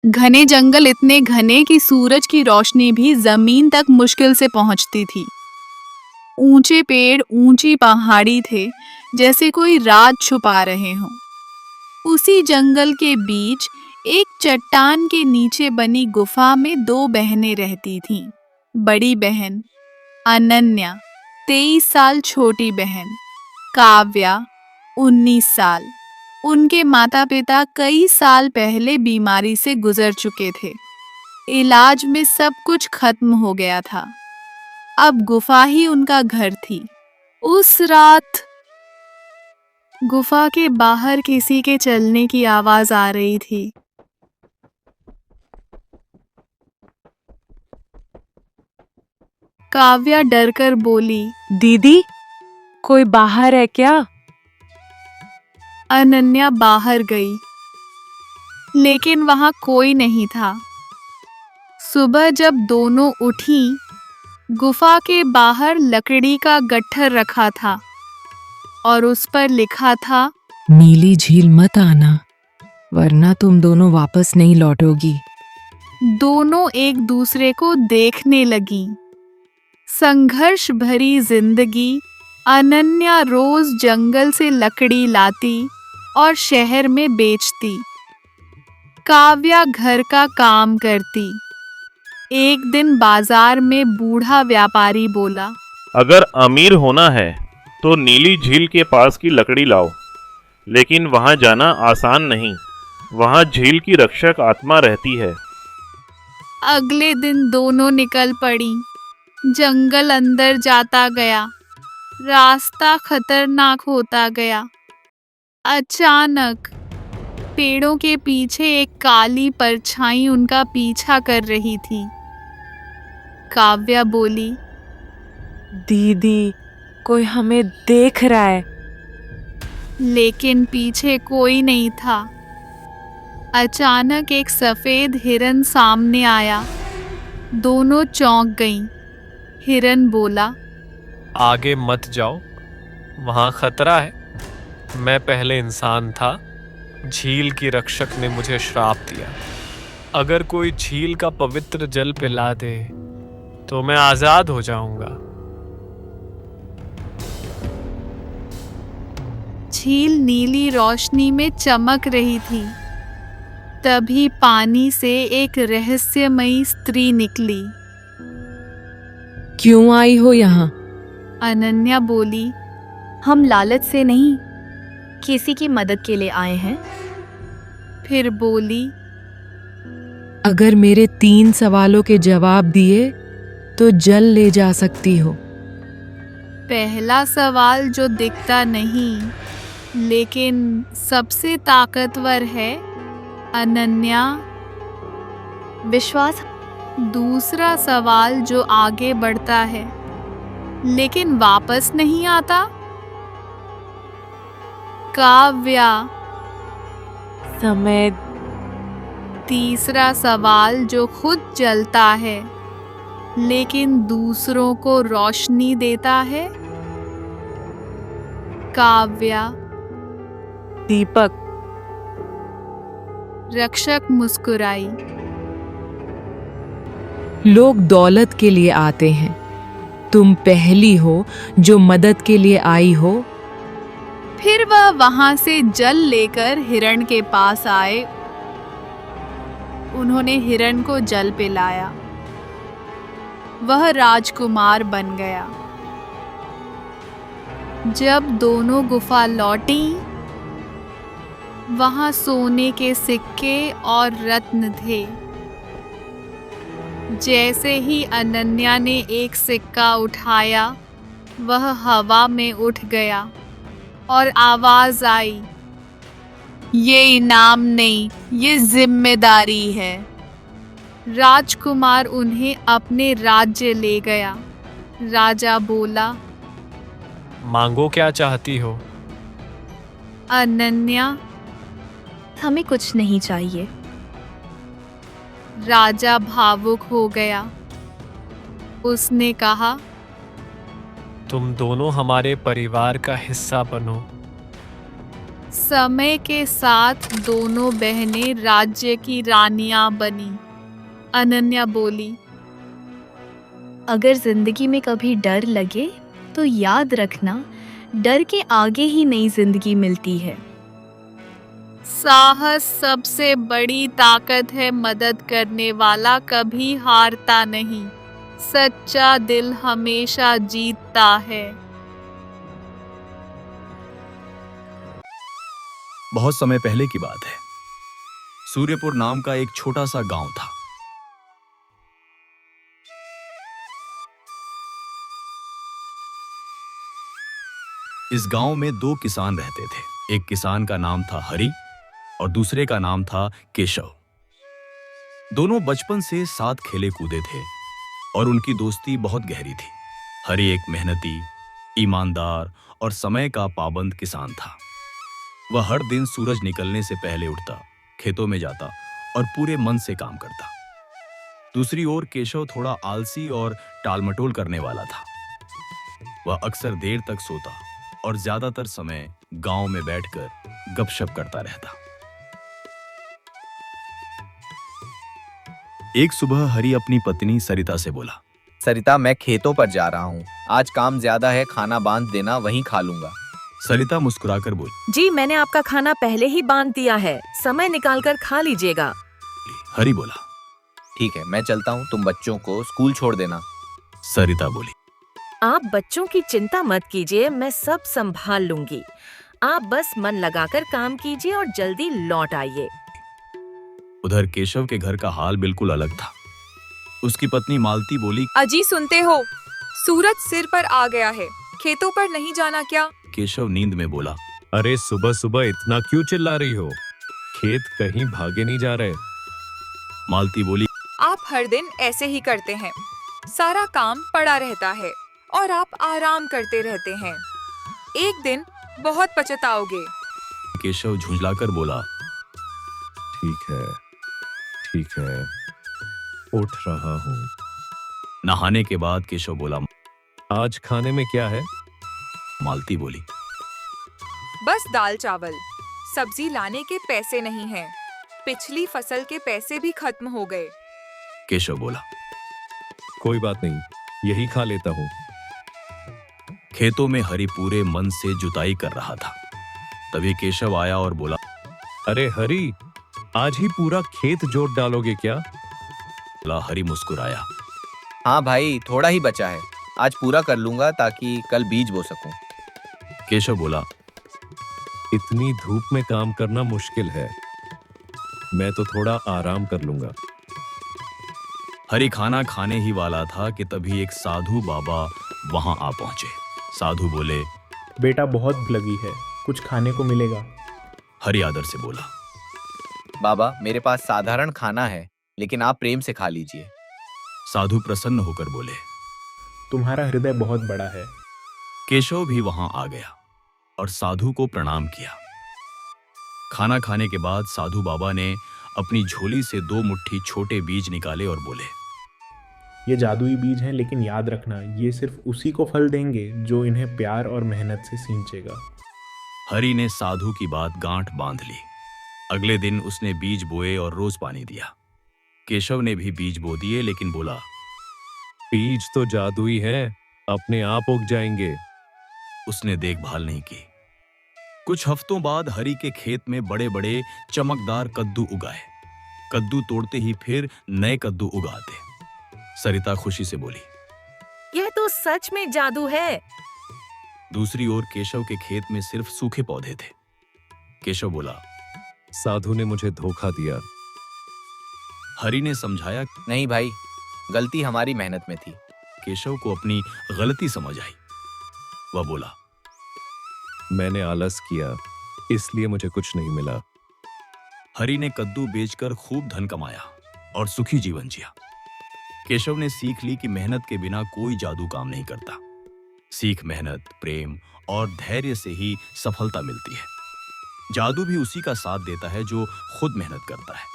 घने जंगल इतने घने कि सूरज की रोशनी भी जमीन तक मुश्किल से पहुंचती थी। ऊंचे पेड़, ऊंची पहाड़ी थे, जैसे कोई राज छुपा रहे हों। उसी जंगल के बीच एक चट्टान के नीचे बनी गुफा में दो बहनें रहती थीं। बड़ी बहन अनन्या, 23 साल, छोटी बहन काव्या, 19 साल। उनके माता पिता कई साल पहले बीमारी से गुजर चुके थे। इलाज में सब कुछ खत्म हो गया था। अब गुफा ही उनका घर थी। उस रात गुफा के बाहर किसी के चलने की आवाज आ रही थी। काव्या डरकर बोली, दीदी, कोई बाहर है क्या? अनन्या बाहर गई, लेकिन वहां कोई नहीं था। सुबह जब दोनों उठी, गुफा के बाहर लकड़ी का गट्ठर रखा था और उस पर लिखा था, नीली झील मत आना, वरना तुम दोनों वापस नहीं लौटोगी। दोनों एक दूसरे को देखने लगी। संघर्ष भरी जिंदगी। अनन्या रोज जंगल से लकड़ी लाती और शहर में बेचती। काव्या घर का काम करती। एक दिन बाजार में बूढ़ा व्यापारी बोला, अगर अमीर होना है तो नीली झील के पास की लकड़ी लाओ, लेकिन वहां जाना आसान नहीं। वहां झील की रक्षक आत्मा रहती है। अगले दिन दोनों निकल पड़ी। जंगल अंदर जाता गया। रास्ता खतरनाक होता गया। अचानक पेड़ों के पीछे एक काली परछाई उनका पीछा कर रही थी। काव्या बोली, दीदी, कोई हमें देख रहा है। लेकिन पीछे कोई नहीं था। अचानक एक सफेद हिरन सामने आया। दोनों चौंक गईं। हिरन बोला, आगे मत जाओ, वहाँ खतरा है। मैं पहले इंसान था, झील की रक्षक ने मुझे श्राप दिया। अगर कोई झील का पवित्र जल पिला दे तो मैं आजाद हो जाऊंगा। झील नीली रोशनी में चमक रही थी। तभी पानी से एक रहस्यमयी स्त्री निकली। क्यों आई हो यहाँ? अनन्या बोली, हम लालच से नहीं, किसी की मदद के लिए आए हैं। फिर बोली, अगर मेरे 3 सवालों के जवाब दिए तो जल ले जा सकती हो। पहला सवाल जो दिखता नहीं लेकिन सबसे ताकतवर है, अनन्या। विश्वास। दूसरा सवाल जो आगे बढ़ता है लेकिन वापस नहीं आता, काव्या। समय। तीसरा सवाल जो खुद जलता है लेकिन दूसरों को रोशनी देता है, काव्या। दीपक। रक्षक मुस्कुराई। लोग दौलत के लिए आते हैं, तुम पहली हो जो मदद के लिए आई हो। फिर वह वहां से जल लेकर हिरण के पास आए। उन्होंने हिरण को जल पिलाया। वह राजकुमार बन गया। जब दोनों गुफा लौटी, वहां सोने के सिक्के और रत्न थे। जैसे ही अनन्या ने एक सिक्का उठाया, वह हवा में उठ गया और आवाज आई, ये इनाम नहीं, ये जिम्मेदारी है। राजकुमार उन्हें अपने राज्य ले गया। राजा बोला, मांगो, क्या चाहती हो? अनन्या। हमें कुछ नहीं चाहिए। राजा भावुक हो गया। उसने कहा, तुम दोनों हमारे परिवार का हिस्सा बनो। समय के साथ दोनों बहनें राज्य की रानियां बनी। अनन्या बोली। अगर जिंदगी में कभी डर लगे तो याद रखना, डर के आगे ही नई जिंदगी मिलती है। साहस सबसे बड़ी ताकत है, मदद करने वाला कभी हारता नहीं। सच्चा दिल हमेशा जीतता है। बहुत समय पहले की बात है। सूर्यपुर नाम का एक छोटा सा गांव था। इस गांव में दो किसान रहते थे। एक किसान का नाम था हरि और दूसरे का नाम था केशव। दोनों बचपन से साथ खेले कूदे थे और उनकी दोस्ती बहुत गहरी थी। हरि एक मेहनती, ईमानदार और समय का पाबंद किसान था। वह हर दिन सूरज निकलने से पहले उठता, खेतों में जाता और पूरे मन से काम करता। दूसरी ओर केशव थोड़ा आलसी और टालमटोल करने वाला था। वह अक्सर देर तक सोता और ज्यादातर समय गांव में बैठकर गपशप करता रहता। एक सुबह हरि अपनी पत्नी सरिता से बोला, सरिता, मैं खेतों पर जा रहा हूँ। आज काम ज्यादा है, खाना बांध देना, वहीं खा लूंगा। सरिता मुस्कुराकर बोली। जी, मैंने आपका खाना पहले ही बांध दिया है, समय निकालकर खा लीजिएगा। हरि बोला। ठीक है, मैं चलता हूँ, तुम बच्चों को स्कूल छोड़ देना। सरिता बोली। आप बच्चों की चिंता मत कीजिए, मैं सब संभाल लूंगी। आप बस मन लगाकर काम कीजिए और जल्दी लौट आइए। उधर केशव के घर का हाल बिल्कुल अलग था। उसकी पत्नी मालती बोली। अजी, सुनते हो? सूरज सिर पर आ गया है, खेतों पर नहीं जाना क्या? केशव नींद में बोला। अरे सुबह सुबह इतना क्यों चिल्ला रही हो? खेत कहीं भागे नहीं जा रहे। मालती बोली। आप हर दिन ऐसे ही करते हैं, सारा काम पड़ा रहता है और आप आराम करते रहते हैं। एक दिन बहुत पछताओगे। केशव झुंझलाकर बोला। ठीक है, ठीक है, उठ रहा हूँ। नहाने के बाद केशव बोला। आज खाने में क्या है? मालती बोली। बस दाल चावल, सब्जी लाने के पैसे नहीं हैं। पिछली फसल के पैसे भी खत्म हो गए। केशव बोला। कोई बात नहीं, यही खा लेता हूँ। खेतों में हरि पूरे मन से जुताई कर रहा था। तभी केशव आया और बोला। अरे हरि, आज ही पूरा खेत जोत डालोगे क्या? हरि मुस्कुराया। हाँ भाई, थोड़ा ही बचा है, आज पूरा कर लूंगा ताकि कल बीज बो सकूं। केशव बोला। इतनी धूप में काम करना मुश्किल है, मैं तो थोड़ा आराम कर लूंगा। हरि खाना खाने ही वाला था कि तभी एक साधु बाबा वहां आ पहुंचे। साधु बोले। बेटा, बहुत भूख लगी है, कुछ खाने को मिलेगा? हरि आदर से बोला। बाबा, मेरे पास साधारण खाना है, लेकिन आप प्रेम से खा लीजिए। साधु प्रसन्न होकर बोले। तुम्हारा हृदय बहुत बड़ा है। केशव भी वहां आ गया और साधु को प्रणाम किया। खाना खाने के बाद साधु बाबा ने अपनी झोली से 2 मुट्ठी छोटे बीज निकाले और बोले। ये जादुई बीज हैं, लेकिन याद रखना, ये सिर्फ उसी को फल देंगे जो इन्हें प्यार और मेहनत से सींचेगा। हरि ने साधु की बात गांठ बांध ली। अगले दिन उसने बीज बोए और रोज पानी दिया। केशव ने भी बीज बो दिए, लेकिन बोला, बीज तो जादुई है, अपने आप उग जाएंगे। उसने देखभाल नहीं की। कुछ हफ्तों बाद हरि के खेत में बड़े बड़े चमकदार कद्दू उगाए। कद्दू तोड़ते ही फिर नए कद्दू उगाते। सरिता खुशी से बोली। यह तो सच में जादू है। दूसरी ओर केशव के खेत में सिर्फ सूखे पौधे थे। केशव बोला। साधु ने मुझे धोखा दिया। हरि ने समझाया। नहीं भाई, गलती हमारी मेहनत में थी। केशव को अपनी गलती समझ आई। वह बोला, मैंने आलस किया, इसलिए मुझे कुछ नहीं मिला। हरि ने कद्दू बेचकर खूब धन कमाया और सुखी जीवन जिया। केशव ने सीख ली कि मेहनत के बिना कोई जादू काम नहीं करता। सीख मेहनत, प्रेम और धैर्य से ही सफलता मिलती है। जादू भी उसी का साथ देता है जो खुद मेहनत करता है।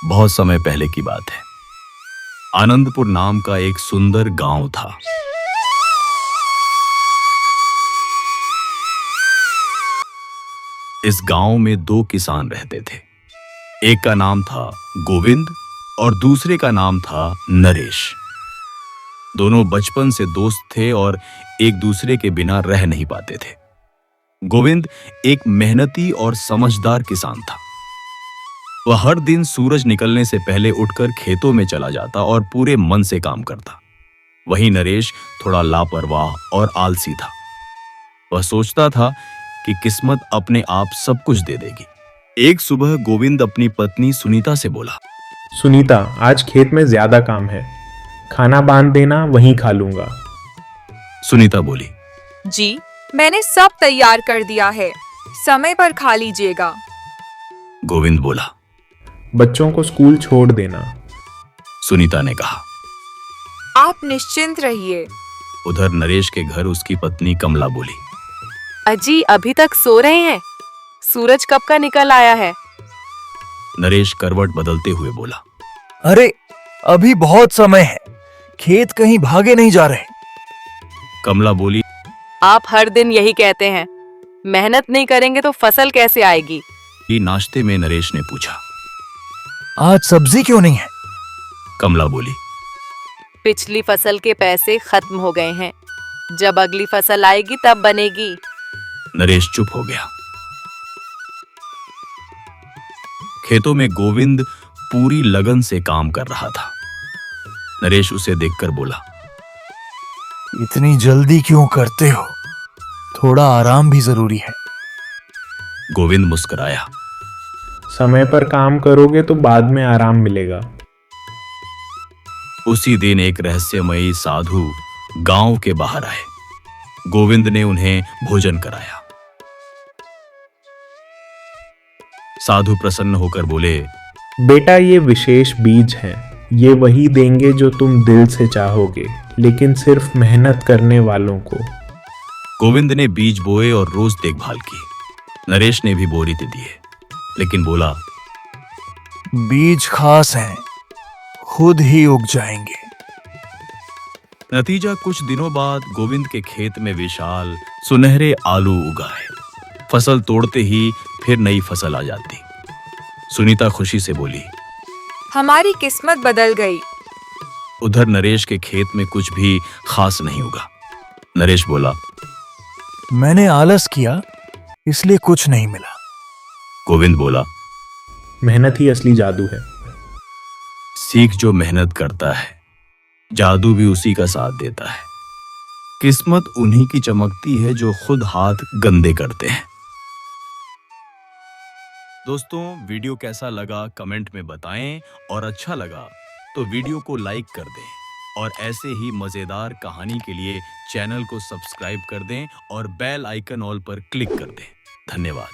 बहुत समय पहले की बात है। आनंदपुर नाम का एक सुंदर गांव था। इस गांव में दो किसान रहते थे। एक का नाम था गोविंद और दूसरे का नाम था नरेश। दोनों बचपन से दोस्त थे और एक दूसरे के बिना रह नहीं पाते थे। गोविंद एक मेहनती और समझदार किसान था। वह हर दिन सूरज निकलने से पहले उठकर खेतों में चला जाता और पूरे मन से काम करता। वहीं नरेश थोड़ा लापरवाह और आलसी था। वह सोचता था कि किस्मत अपने आप सब कुछ दे देगी। एक सुबह गोविंद अपनी पत्नी सुनीता से बोला, सुनीता, आज खेत में ज्यादा काम है, खाना बांध देना, वहीं खा लूंगा। सुनीता बोली, जी, मैंने सब तैयार कर दिया है, समय पर खा लीजिएगा। गोविंद बोला, बच्चों को स्कूल छोड़ देना। सुनीता ने कहा। आप निश्चिंत रहिए। उधर नरेश के घर उसकी पत्नी कमला बोली, अजी अभी तक सो रहे हैं? सूरज कब का निकल आया है? नरेश करवट बदलते हुए बोला, अरे अभी बहुत समय है, खेत कहीं भागे नहीं जा रहे। कमला बोली, आप हर दिन यही कहते हैं, मेहनत नहीं करेंगे तो फसल कैसे आएगी? नाश्ते में नरेश ने पूछा। आज सब्जी क्यों नहीं है? कमला बोली, पिछली फसल के पैसे खत्म हो गए हैं, जब अगली फसल आएगी तब बनेगी। नरेश चुप हो गया। खेतों में गोविंद पूरी लगन से काम कर रहा था। नरेश उसे देखकर बोला, इतनी जल्दी क्यों करते हो? थोड़ा आराम भी जरूरी है। गोविंद मुस्कुराया। समय पर काम करोगे तो बाद में आराम मिलेगा। उसी दिन एक रहस्यमयी साधु गांव के बाहर आए। गोविंद ने उन्हें भोजन कराया। साधु प्रसन्न होकर बोले, बेटा, ये विशेष बीज हैं, ये वही देंगे जो तुम दिल से चाहोगे, लेकिन सिर्फ मेहनत करने वालों को। गोविंद ने बीज बोए और रोज देखभाल की। नरेश ने भी बोरीते दिए, लेकिन बोला, बीज खास हैं, खुद ही उग जाएंगे। नतीजा कुछ दिनों बाद गोविंद के खेत में विशाल सुनहरे आलू उगाए। फसल तोड़ते ही फिर नई फसल आ जाती। सुनीता खुशी से बोली, हमारी किस्मत बदल गई। उधर नरेश के खेत में कुछ भी खास नहीं उगा। नरेश बोला, मैंने आलस किया, इसलिए कुछ नहीं मिला। गोविंद बोला, मेहनत ही असली जादू है। सीख जो मेहनत करता है, जादू भी उसी का साथ देता है। किस्मत उन्हीं की चमकती है जो खुद हाथ गंदे करते हैं। दोस्तों, वीडियो कैसा लगा कमेंट में बताएं और अच्छा लगा तो वीडियो को लाइक कर दें और ऐसे ही मजेदार कहानी के लिए चैनल को सब्सक्राइब कर दें और बेल आइकन ऑल पर क्लिक कर दें। धन्यवाद।